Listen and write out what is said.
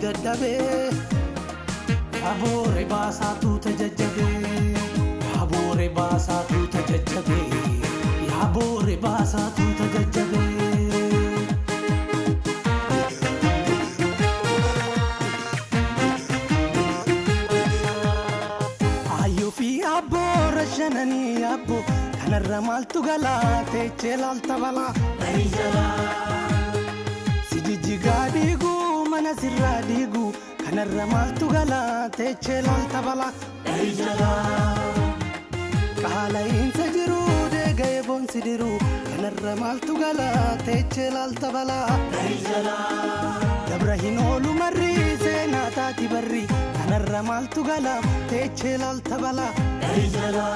dadhabe Yaabore baasaatu tajajjabe Yaabore baasaatu tajajjabe Yaabore baasaatu tajajjabe Ayo fi abore shanani abbo kanarra maltu galate chelal tabala Daijala Sijiji gadigu mana sirradigu kanarra maltu galate chelal tabala Daijala Kala insa jiru de gaybon sidiru kanarra maltu galate chelal tabala Daijala Dabrahino marri senata tibarri kanarra maltu galate chelal tabala Daijala